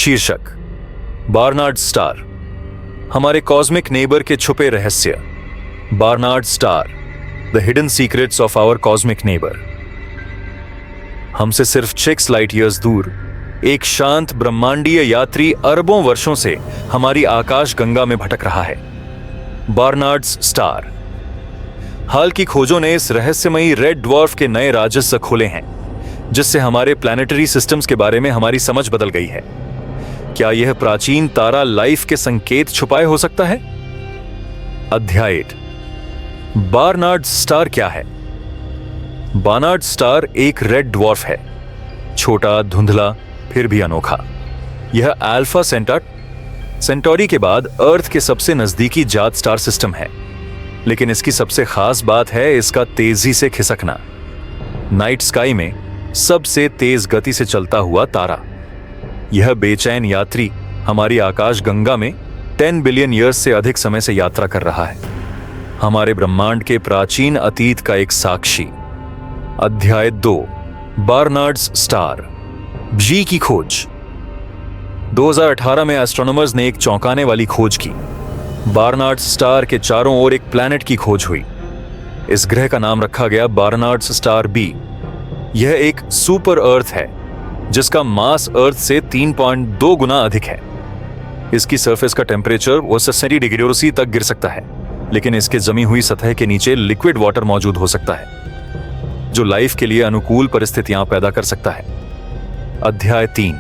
शीर्षक Barnard Star, हमारे cosmic neighbour के छुपे रहस्य। Barnard Star, the hidden secrets of our cosmic neighbour. हमसे सिर्फ 6 लाइट ईयर्स दूर एक शांत ब्रह्मांडीय यात्री अरबों वर्षों से हमारी आकाश गंगा में भटक रहा है, बार्नार्ड स्टार। हाल की खोजों ने इस रहस्यमयी रेड ड्वार्फ के नए राजस्व खोले हैं, जिससे हमारे प्लैनेटरी सिस्टम्स के बारे में हमारी समझ बदल गई है। क्या यह प्राचीन तारा लाइफ के संकेत छुपाए हो सकता है? अध्याय 8, बार्नार्ड स्टार क्या है? बार्नार्ड स्टार एक रेड ड्वार्फ है, छोटा, धुंधला, फिर भी अनोखा। यह अल्फा सेंटौरी के बाद अर्थ के सबसे नजदीकी जात स्टार सिस्टम है, लेकिन इसकी सबसे खास बात है इसका तेजी से खिसकना। नाइट स्काई में सबसे तेज गति से चलता हुआ तारा। यह बेचैन यात्री हमारी आकाश गंगा में 10 बिलियन ईयर्स से अधिक समय से यात्रा कर रहा है, हमारे ब्रह्मांड के प्राचीन अतीत का एक साक्षी। अध्याय 2, बार्नार्ड स्टार, जी की खोज। 2018 में एस्ट्रोनॉमर्स ने एक चौंकाने वाली खोज की। बार्नार्ड स्टार के चारों ओर एक प्लैनेट की खोज हुई। इस ग्रह का नाम रखा गया बार्नार्ड स्टार बी। यह एक सुपर अर्थ है जिसका मास अर्थ से 3.2 गुना अधिक है। इसकी सरफेस का टेम्परेचर 80 डिग्री सेल्सियस तक गिर सकता है, लेकिन इसके जमी हुई सतह के नीचे लिक्विड वाटर मौजूद हो सकता है, जो लाइफ के लिए अनुकूल परिस्थितियां पैदा कर सकता है। अध्याय 3,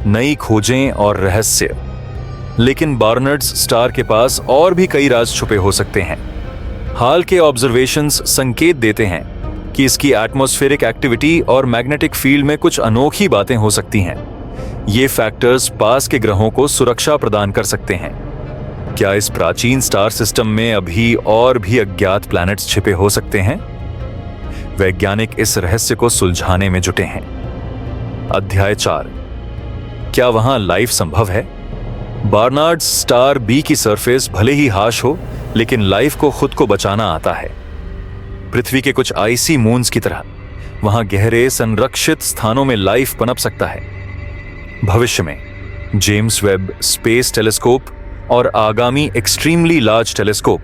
नई खोजें और रहस्य। लेकिन बार्नार्ड स्टार के पास और भी कई राज छुपे हो सकते हैं। हाल के ऑब्जर्वेशंस संकेत देते हैं कि इसकी एटमॉस्फेरिक एक्टिविटी और मैग्नेटिक फील्ड में कुछ अनोखी बातें हो सकती हैं। ये फैक्टर्स पास के ग्रहों को सुरक्षा प्रदान कर सकते हैं। क्या इस प्राचीन स्टार सिस्टम में अभी और भी अज्ञात प्लैनेट्स छिपे हो सकते हैं? वैज्ञानिक इस रहस्य को सुलझाने में जुटे हैं। अध्याय 4, क्या वहां लाइफ संभव है? बार्नार्ड स्टार बी की सरफेस भले ही हाश हो, लेकिन लाइफ को खुद को बचाना आता है। पृथ्वी के कुछ आइसी मून्स की तरह वहां गहरे संरक्षित स्थानों में लाइफ पनप सकता है। भविष्य में जेम्स वेब स्पेस टेलीस्कोप और आगामी एक्सट्रीमली लार्ज टेलीस्कोप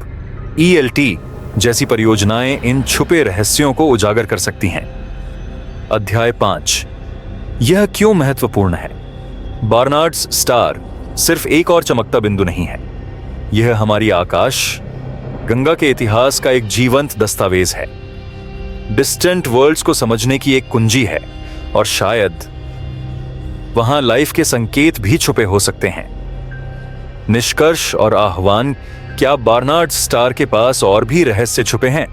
ELT जैसी परियोजनाएं इन छुपे रहस्यों को उजागर कर सकती हैं। अध्याय 5, यह क्यों महत्वपूर्ण है? बार्नार्ड स्टार सिर्फ एक और चमकता बिंदु नहीं है, यह हमारी आकाश गंगा के इतिहास का एक जीवंत दस्तावेज है। डिस्टेंट वर्ल्ड्स को समझने की एक कुंजी है, और शायद वहां लाइफ के संकेत भी छुपे हो सकते हैं। निष्कर्ष और आह्वान, क्या बार्नार्ड स्टार के पास और भी रहस्य छुपे हैं?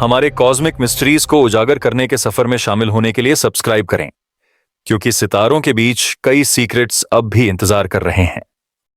हमारे कॉस्मिक मिस्ट्रीज को उजागर करने के सफर में शामिल होने के लिए सब्सक्राइब करें, क्योंकि सितारों के बीच कई सीक्रेट्स अब भी इंतजार कर रहे हैं।